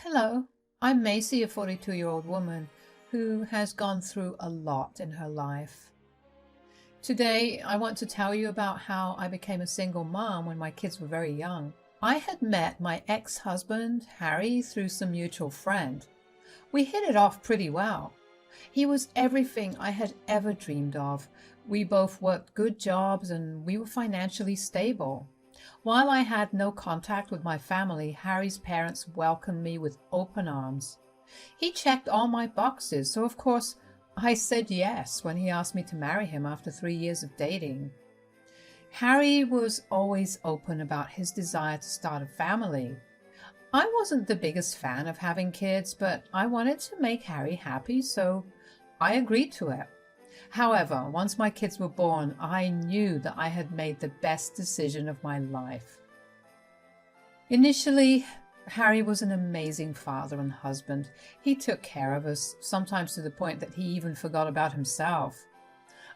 Hello, I'm Macy, a 42-year-old woman who has gone through a lot in her life. Today, I want to tell you about how I became a single mom when my kids were very young. I had met my ex-husband, Harry, through some mutual friend. We hit it off pretty well. He was everything I had ever dreamed of. We both worked good jobs and we were financially stable. While I had no contact with my family, Harry's parents welcomed me with open arms. He checked all my boxes, so of course I said yes when he asked me to marry him after 3 years of dating. Harry was always open about his desire to start a family. I wasn't the biggest fan of having kids, but I wanted to make Harry happy, so I agreed to it. However, once my kids were born, I knew that I had made the best decision of my life. Initially, Harry was an amazing father and husband. He took care of us, sometimes to the point that he even forgot about himself.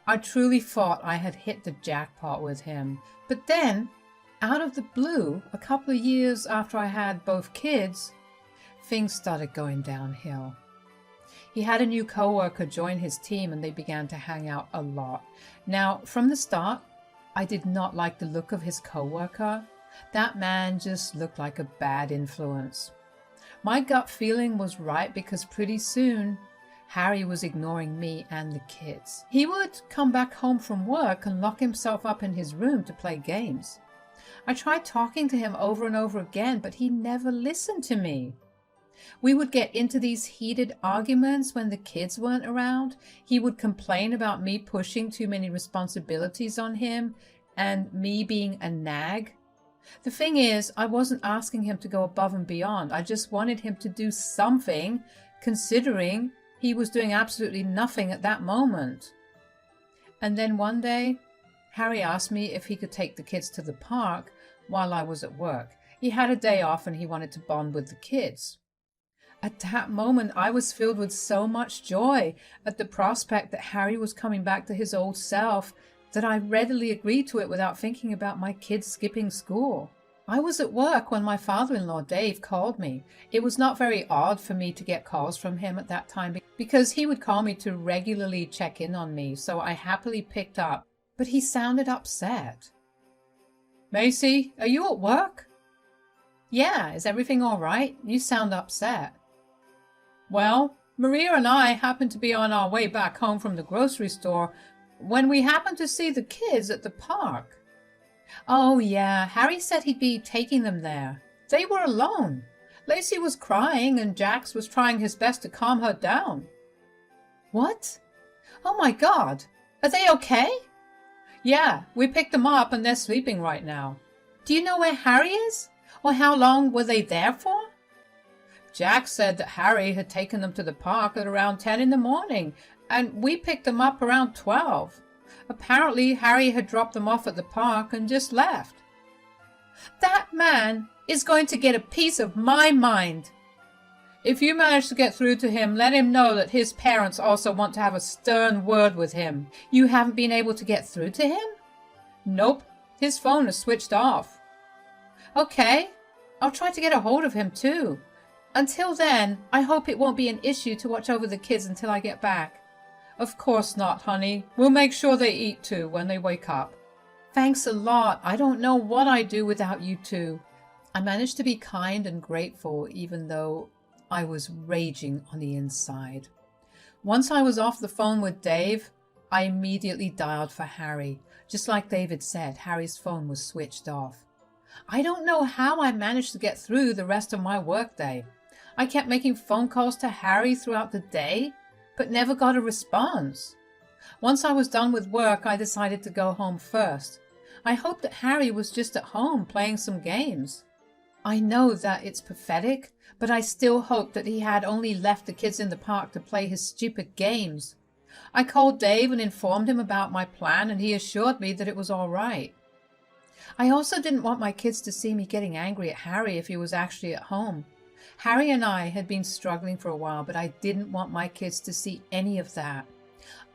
I truly thought I had hit the jackpot with him. But then, out of the blue, a couple of years after I had both kids, things started going downhill. He had a new coworker join his team and they began to hang out a lot. Now, from the start, I did not like the look of his coworker. That man just looked like a bad influence. My gut feeling was right because pretty soon, Harry was ignoring me and the kids. He would come back home from work and lock himself up in his room to play games. I tried talking to him over and over again, but he never listened to me. We would get into these heated arguments when the kids weren't around. He would complain about me pushing too many responsibilities on him and me being a nag. The thing is, I wasn't asking him to go above and beyond. I just wanted him to do something, considering he was doing absolutely nothing at that moment. And then one day, Harry asked me if he could take the kids to the park while I was at work. He had a day off and he wanted to bond with the kids. At that moment, I was filled with so much joy at the prospect that Harry was coming back to his old self that I readily agreed to it without thinking about my kids skipping school. I was at work when my father-in-law, Dave, called me. It was not very odd for me to get calls from him at that time because he would call me to regularly check in on me, so I happily picked up. But he sounded upset. "Macy, are you at work?" "Yeah, is everything all right? You sound upset." "Well, Maria and I happened to be on our way back home from the grocery store when we happened to see the kids at the park." "Oh yeah, Harry said he'd be taking them there. They were alone. Lacey was crying and Jax was trying his best to calm her down." "What? Oh my God. Are they okay?" "Yeah, we picked them up and they're sleeping right now." "Do you know where Harry is? Or how long were they there for?" "Jack said that Harry had taken them to the park at around 10 in the morning, and we picked them up around 12. Apparently, Harry had dropped them off at the park and just left." "That man is going to get a piece of my mind." "If you manage to get through to him, let him know that his parents also want to have a stern word with him." "You haven't been able to get through to him?" "Nope, his phone is switched off." "Okay, I'll try to get a hold of him too. Until then, I hope it won't be an issue to watch over the kids until I get back." "Of course not, honey. We'll make sure they eat too when they wake up." "Thanks a lot. I don't know what I'd do without you two." I managed to be kind and grateful even though I was raging on the inside. Once I was off the phone with Dave, I immediately dialed for Harry. Just like David said, Harry's phone was switched off. I don't know how I managed to get through the rest of my workday. I kept making phone calls to Harry throughout the day, but never got a response. Once I was done with work, I decided to go home first. I hoped that Harry was just at home playing some games. I know that it's pathetic, but I still hoped that he had only left the kids in the park to play his stupid games. I called Dave and informed him about my plan, and he assured me that it was all right. I also didn't want my kids to see me getting angry at Harry if he was actually at home. Harry and I had been struggling for a while, but I didn't want my kids to see any of that.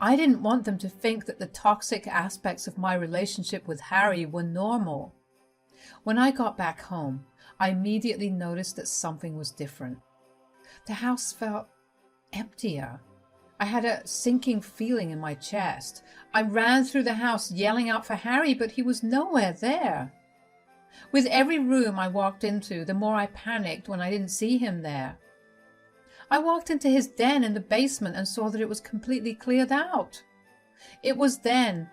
I didn't want them to think that the toxic aspects of my relationship with Harry were normal. When I got back home, I immediately noticed that something was different. the house felt emptier. I had a sinking feeling in my chest. I ran through the house yelling out for Harry, but he was nowhere there. With every room I walked into, the more I panicked when I didn't see him there. I walked into his den in the basement and saw that it was completely cleared out. It was then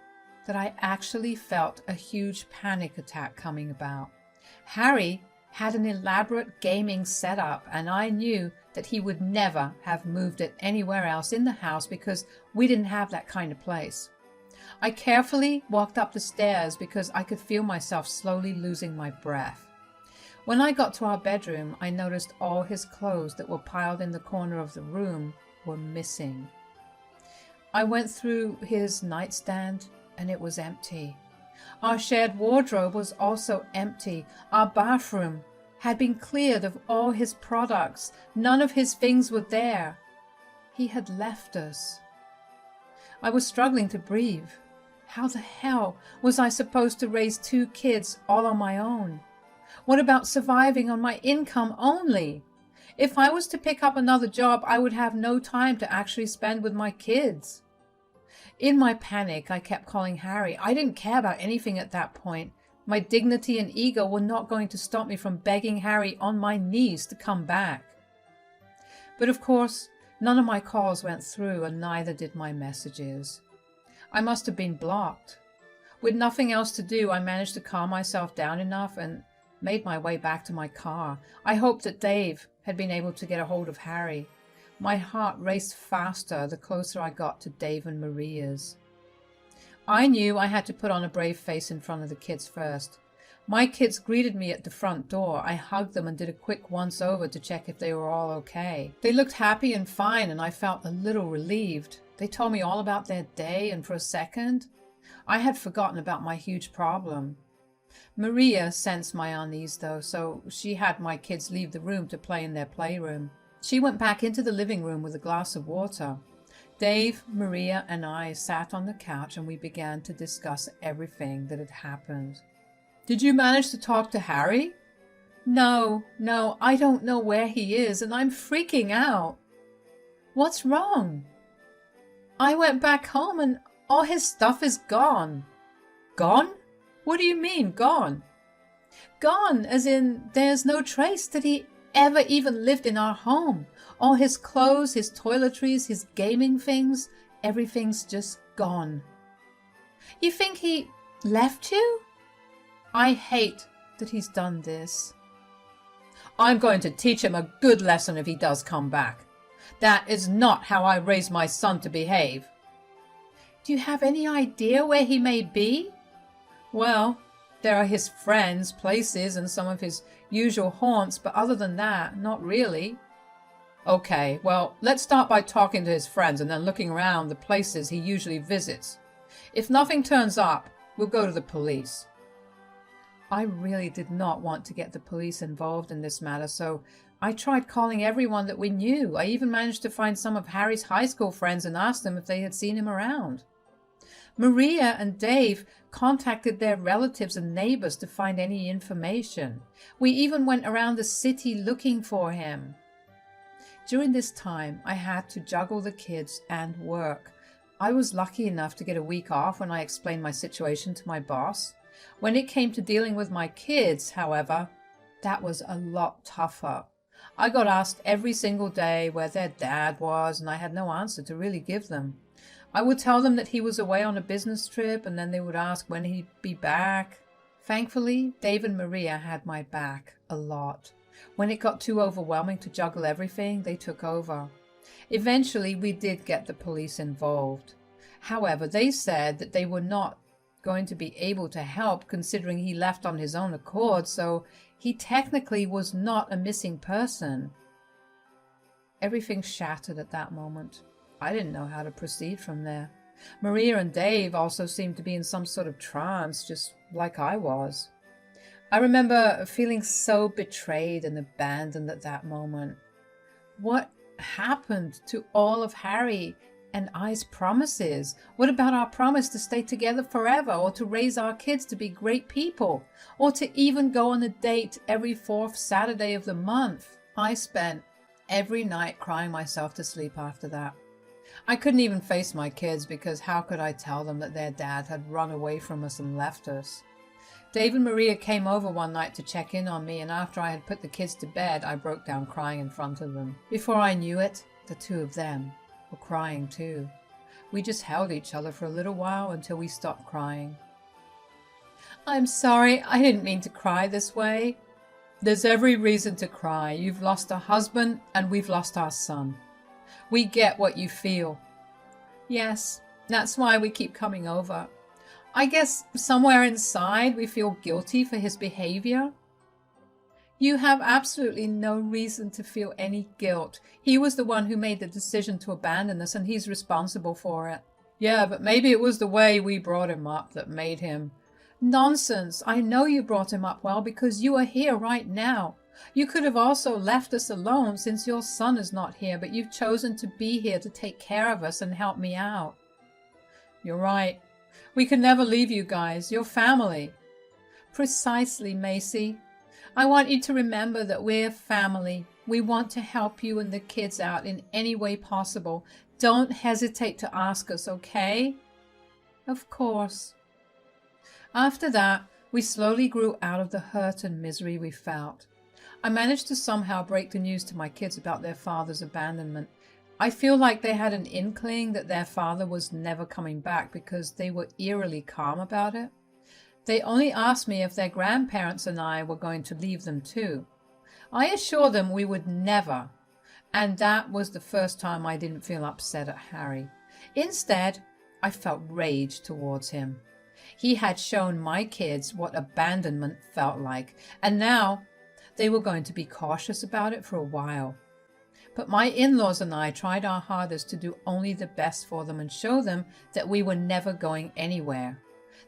that I actually felt a huge panic attack coming about. Harry had an elaborate gaming setup, and I knew that he would never have moved it anywhere else in the house because we didn't have that kind of place. I carefully walked up the stairs because I could feel myself slowly losing my breath. When I got to our bedroom, I noticed all his clothes that were piled in the corner of the room were missing. I went through his nightstand and it was empty. Our shared wardrobe was also empty. Our bathroom had been cleared of all his products. None of his things were there. He had left us. I was struggling to breathe. How the hell was I supposed to raise 2 kids all on my own? What about surviving on my income only? If I was to pick up another job, I would have no time to actually spend with my kids. In my panic, I kept calling Harry. I didn't care about anything at that point. My dignity and ego were not going to stop me from begging Harry on my knees to come back. But of course, none of my calls went through, and neither did my messages. I must have been blocked. With nothing else to do, I managed to calm myself down enough and made my way back to my car. I hoped that Dave had been able to get a hold of Harry. My heart raced faster the closer I got to Dave and Maria's. I knew I had to put on a brave face in front of the kids first. My kids greeted me at the front door. I hugged them and did a quick once-over to check if they were all okay. They looked happy and fine, and I felt a little relieved. They told me all about their day, and for a second, I had forgotten about my huge problem. Maria sensed my unease, though, so she had my kids leave the room to play in their playroom. She went back into the living room with a glass of water. Dave, Maria, and I sat on the couch and we began to discuss everything that had happened. "Did you manage to talk to Harry?" No, I don't know where he is and I'm freaking out." "What's wrong?" "I went back home and all his stuff is gone." "Gone? What do you mean, gone?" "Gone, as in there's no trace that he ever even lived in our home. All his clothes, his toiletries, his gaming things, everything's just gone." "You think he left you?" "I hate that he's done this." "I'm going to teach him a good lesson if he does come back. That is not how I raised my son to behave." "Do you have any idea where he may be?" "Well, there are his friends, places, and some of his usual haunts, but other than that, not really." "Okay, well, let's start by talking to his friends and then looking around the places he usually visits. If nothing turns up, we'll go to the police." I really did not want to get the police involved in this matter, so I tried calling everyone that we knew. I even managed to find some of Harry's high school friends and asked them if they had seen him around. Maria and Dave contacted their relatives and neighbors to find any information. We even went around the city looking for him. During this time, I had to juggle the kids and work. I was lucky enough to get a week off when I explained my situation to my boss. When it came to dealing with my kids, however, that was a lot tougher. I got asked every single day where their dad was, and I had no answer to really give them. I would tell them that he was away on a business trip, and then they would ask when he'd be back. Thankfully, Dave and Maria had my back a lot. When it got too overwhelming to juggle everything, they took over. Eventually, we did get the police involved. However, they said that they were not going to be able to help considering he left on his own accord, so he technically was not a missing person. Everything shattered at that moment. I didn't know how to proceed from there. Maria and Dave also seemed to be in some sort of trance, just like I was. I remember feeling so betrayed and abandoned at that moment. What happened to all of Harry and I's promises? What about our promise to stay together forever, or to raise our kids to be great people, or to even go on a date every 4th Saturday of the month? I spent every night crying myself to sleep after that. I couldn't even face my kids because how could I tell them that their dad had run away from us and left us? Dave and Maria came over one night to check in on me, and after I had put the kids to bed, I broke down crying in front of them. Before I knew it, the two of them were crying too. We just held each other for a little while until we stopped crying. I'm sorry, I didn't mean to cry this way. There's every reason to cry. You've lost a husband and we've lost our son. We get what you feel. Yes, that's why we keep coming over. I guess somewhere inside we feel guilty for his behavior. You have absolutely no reason to feel any guilt. He was the one who made the decision to abandon us, and he's responsible for it. Yeah, but maybe it was the way we brought him up that made him... Nonsense! I know you brought him up well because you are here right now. You could have also left us alone since your son is not here, but you've chosen to be here to take care of us and help me out. You're right. We can never leave you guys. You're family. Precisely, Macy. I want you to remember that we're family. We want to help you and the kids out in any way possible. Don't hesitate to ask us, okay? Of course. After that, we slowly grew out of the hurt and misery we felt. I managed to somehow break the news to my kids about their father's abandonment. I feel like they had an inkling that their father was never coming back because they were eerily calm about it. They only asked me if their grandparents and I were going to leave them too. I assured them we would never, and that was the first time I didn't feel upset at Harry. Instead, I felt rage towards him. He had shown my kids what abandonment felt like, and now they were going to be cautious about it for a while. But my in-laws and I tried our hardest to do only the best for them and show them that we were never going anywhere.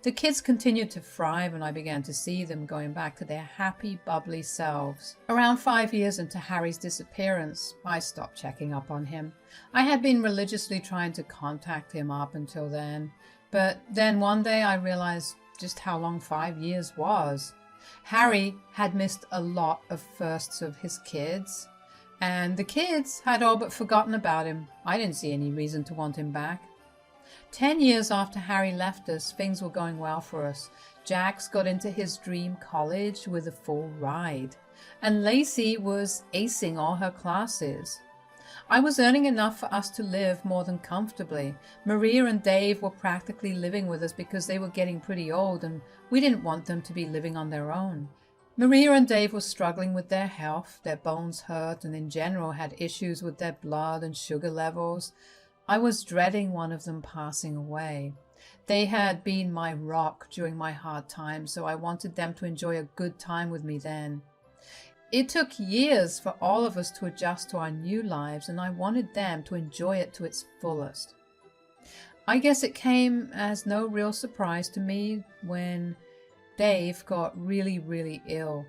The kids continued to thrive, and I began to see them going back to their happy, bubbly selves. Around 5 years into Harry's disappearance, I stopped checking up on him. I had been religiously trying to contact him up until then, but then one day I realized just how long 5 years was. Harry had missed a lot of firsts of his kids, and the kids had all but forgotten about him. I didn't see any reason to want him back. 10 years after Harry left us, things were going well for us. Jax got into his dream college with a full ride, and Lacey was acing all her classes. I was earning enough for us to live more than comfortably. Maria and Dave were practically living with us because they were getting pretty old, and we didn't want them to be living on their own. Maria and Dave were struggling with their health, their bones hurt, and in general had issues with their blood and sugar levels. I was dreading one of them passing away. They had been my rock during my hard times, so I wanted them to enjoy a good time with me then. It took years for all of us to adjust to our new lives, and I wanted them to enjoy it to its fullest. I guess it came as no real surprise to me when Dave got really ill.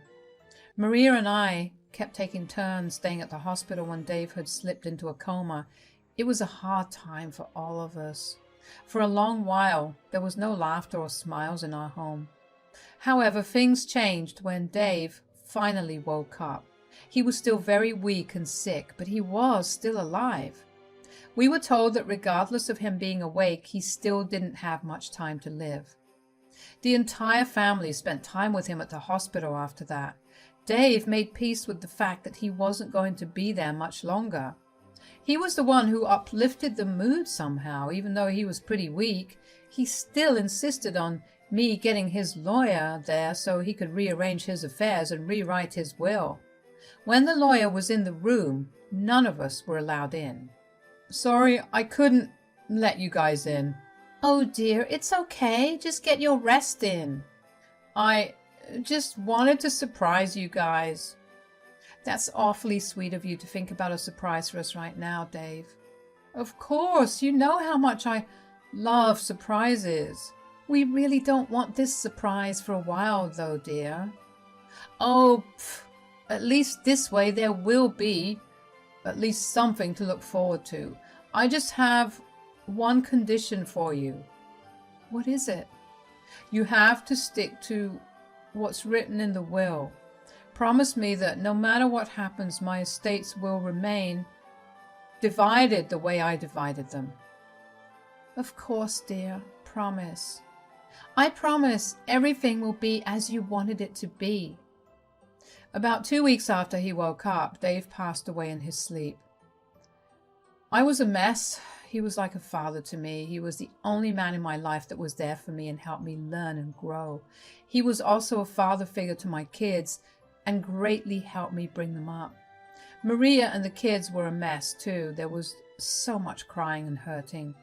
Maria and I kept taking turns staying at the hospital when Dave had slipped into a coma. It was a hard time for all of us. For a long while, there was no laughter or smiles in our home. However, things changed when Dave finally woke up. He was still very weak and sick, but he was still alive. We were told that regardless of him being awake, he still didn't have much time to live. The entire family spent time with him at the hospital after that. Dave made peace with the fact that he wasn't going to be there much longer. He was the one who uplifted the mood somehow. Even though he was pretty weak, he still insisted on me getting his lawyer there so he could rearrange his affairs and rewrite his will. When the lawyer was in the room, none of us were allowed in. Sorry, I couldn't let you guys in. Oh dear, it's okay. Just get your rest in. I just wanted to surprise you guys. That's awfully sweet of you to think about a surprise for us right now, Dave. Of course, you know how much I love surprises. We really don't want this surprise for a while, though, dear. Oh, at least this way there will be at least something to look forward to. I just have one condition for you. What is it? You have to stick to what's written in the will. promise me that no matter what happens, my estates will remain divided the way I divided them. Of course, dear. Promise. I promise everything will be as you wanted it to be. About 2 weeks after he woke up, Dave passed away in his sleep. I was a mess. He was like a father to me. He was the only man in my life that was there for me and helped me learn and grow. He was also a father figure to my kids and greatly helped me bring them up. Maria and the kids were a mess too. There was so much crying and hurting.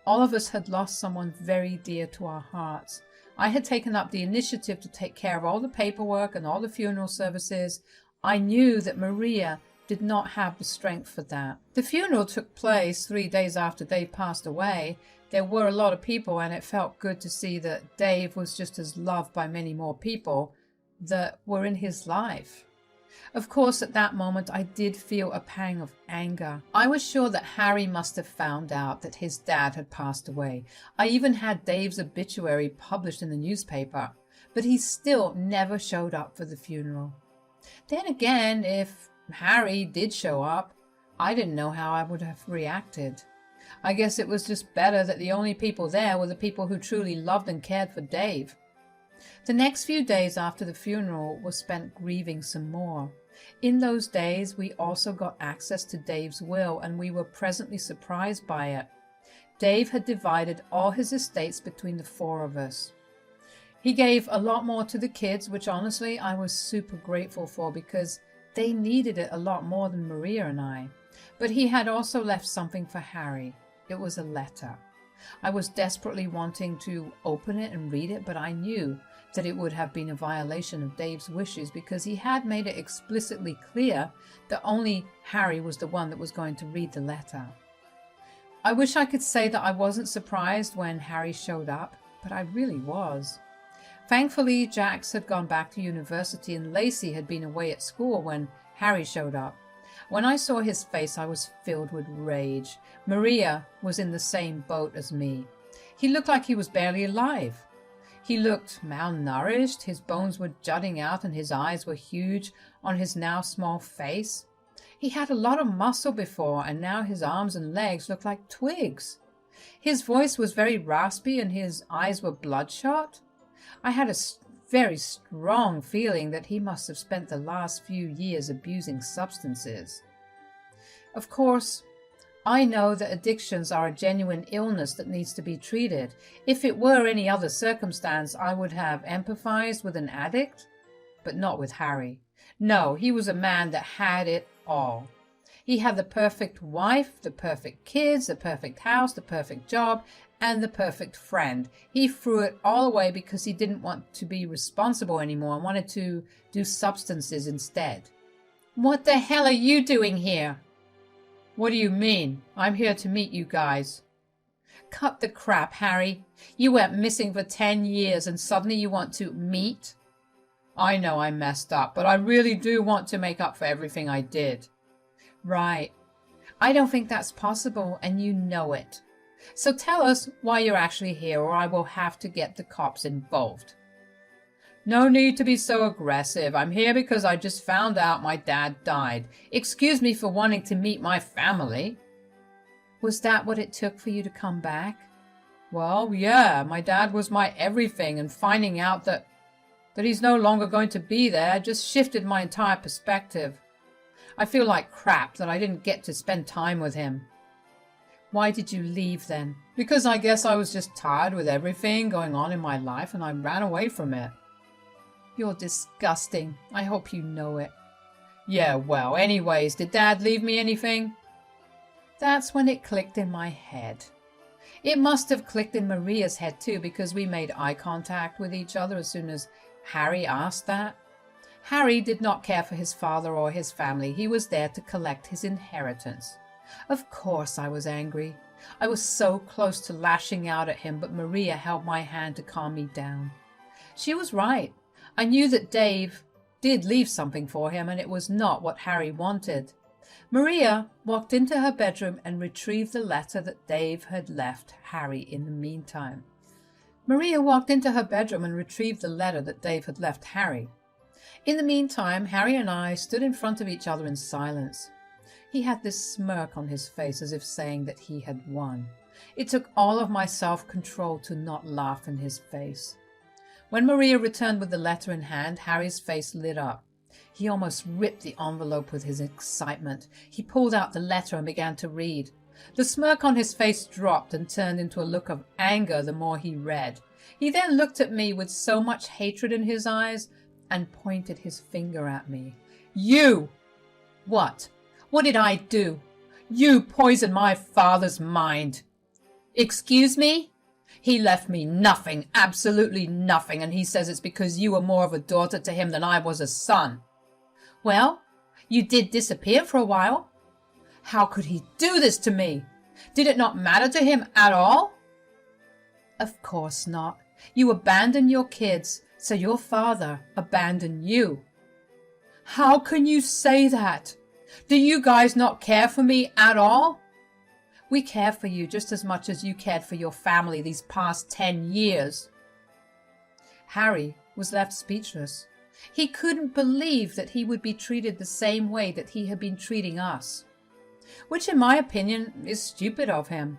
All of us had lost someone very dear to our hearts. I had taken up the initiative to take care of all the paperwork and all the funeral services. I knew that Maria did not have the strength for that. The funeral took place 3 days after Dave passed away. There were a lot of people, and it felt good to see that Dave was just as loved by many more people that were in his life. Of course, at that moment, I did feel a pang of anger. I was sure that Harry must have found out that his dad had passed away. I even had Dave's obituary published in the newspaper, but he still never showed up for the funeral. Then again, if Harry did show up, I didn't know how I would have reacted. I guess it was just better that the only people there were the people who truly loved and cared for Dave. The next few days after the funeral were spent grieving some more. In those days, we also got access to Dave's will, and we were pleasantly surprised by it. Dave had divided all his estates between the 4 of us. He gave a lot more to the kids, which honestly I was super grateful for because they needed it a lot more than Maria and I. But he had also left something for Harry. It was a letter. I was desperately wanting to open it and read it, but I knew that it would have been a violation of Dave's wishes because he had made it explicitly clear that only Harry was the one that was going to read the letter. I wish I could say that I wasn't surprised when Harry showed up, but I really was. Thankfully, Jax had gone back to university and Lacey had been away at school when Harry showed up. When I saw his face, I was filled with rage. Maria was in the same boat as me. He looked like he was barely alive. He looked malnourished, his bones were jutting out and his eyes were huge on his now small face. He had a lot of muscle before, and now his arms and legs looked like twigs. His voice was very raspy and his eyes were bloodshot. I had a very strong feeling that he must have spent the last few years abusing substances. Of course, I know that addictions are a genuine illness that needs to be treated. If it were any other circumstance, I would have empathized with an addict, but not with Harry. No, he was a man that had it all. He had the perfect wife, the perfect kids, the perfect house, the perfect job, and the perfect friend. He threw it all away because he didn't want to be responsible anymore and wanted to do substances instead. What the hell are you doing here? What do you mean? I'm here to meet you guys. Cut the crap, Harry. You went missing for 10 years and suddenly you want to meet? I know I messed up, but I really do want to make up for everything I did. Right. I don't think that's possible, and you know it. So tell us why you're actually here, or I will have to get the cops involved. No need to be so aggressive. I'm here because I just found out my dad died. Excuse me for wanting to meet my family. Was that what it took for you to come back? Well, yeah, my dad was my everything, and finding out that he's no longer going to be there just shifted my entire perspective. I feel like crap that I didn't get to spend time with him. Why did you leave then? Because I guess I was just tired with everything going on in my life and I ran away from it. You're disgusting. I hope you know it. Yeah, well, anyways, did Dad leave me anything? That's when it clicked in my head. It must have clicked in Maria's head too, because we made eye contact with each other as soon as Harry asked that. Harry did not care for his father or his family. He was there to collect his inheritance. Of course I was angry. I was so close to lashing out at him, but Maria held my hand to calm me down. She was right. I knew that Dave did leave something for him, and it was not what Harry wanted. Maria walked into her bedroom and retrieved the letter that Dave had left Harry in the meantime. Maria walked into her bedroom and retrieved the letter that Dave had left Harry. In the meantime, Harry and I stood in front of each other in silence. He had this smirk on his face as if saying that he had won. It took all of my self-control to not laugh in his face. When Maria returned with the letter in hand, Harry's face lit up. He almost ripped the envelope with his excitement. He pulled out the letter and began to read. The smirk on his face dropped and turned into a look of anger the more he read. He then looked at me with so much hatred in his eyes and pointed his finger at me. You! What? What did I do? You poisoned my father's mind. Excuse me? He left me nothing, absolutely nothing, and he says it's because you were more of a daughter to him than I was a son. Well, you did disappear for a while. How could he do this to me? Did it not matter to him at all? Of course not. You abandoned your kids, so your father abandoned you. How can you say that? Do you guys not care for me at all? We care for you just as much as you cared for your family these past 10 years. Harry was left speechless. He couldn't believe that he would be treated the same way that he had been treating us, which in my opinion is stupid of him.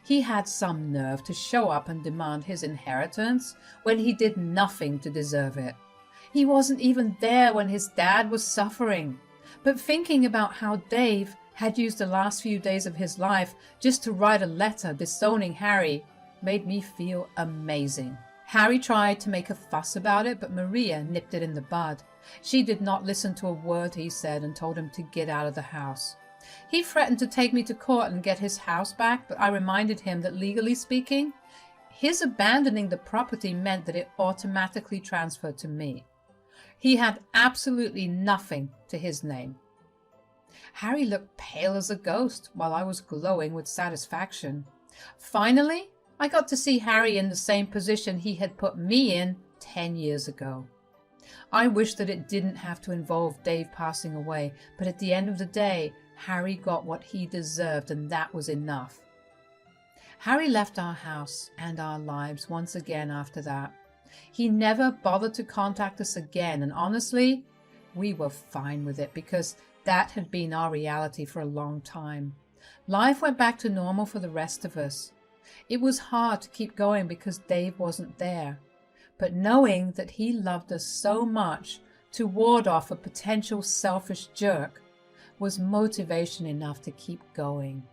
He had some nerve to show up and demand his inheritance when he did nothing to deserve it. He wasn't even there when his dad was suffering. But thinking about how Dave had used the last few days of his life just to write a letter disowning Harry made me feel amazing. Harry tried to make a fuss about it, but Maria nipped it in the bud. She did not listen to a word he said and told him to get out of the house. He threatened to take me to court and get his house back, but I reminded him that legally speaking, his abandoning the property meant that it automatically transferred to me. He had absolutely nothing to his name. Harry looked pale as a ghost while I was glowing with satisfaction. Finally, I got to see Harry in the same position he had put me in 10 years ago. I wish that it didn't have to involve Dave passing away, but at the end of the day, Harry got what he deserved, and that was enough. Harry left our house and our lives once again after that. He never bothered to contact us again, and honestly, we were fine with it because that had been our reality for a long time. Life went back to normal for the rest of us. It was hard to keep going because Dave wasn't there, but knowing that he loved us so much to ward off a potential selfish jerk was motivation enough to keep going.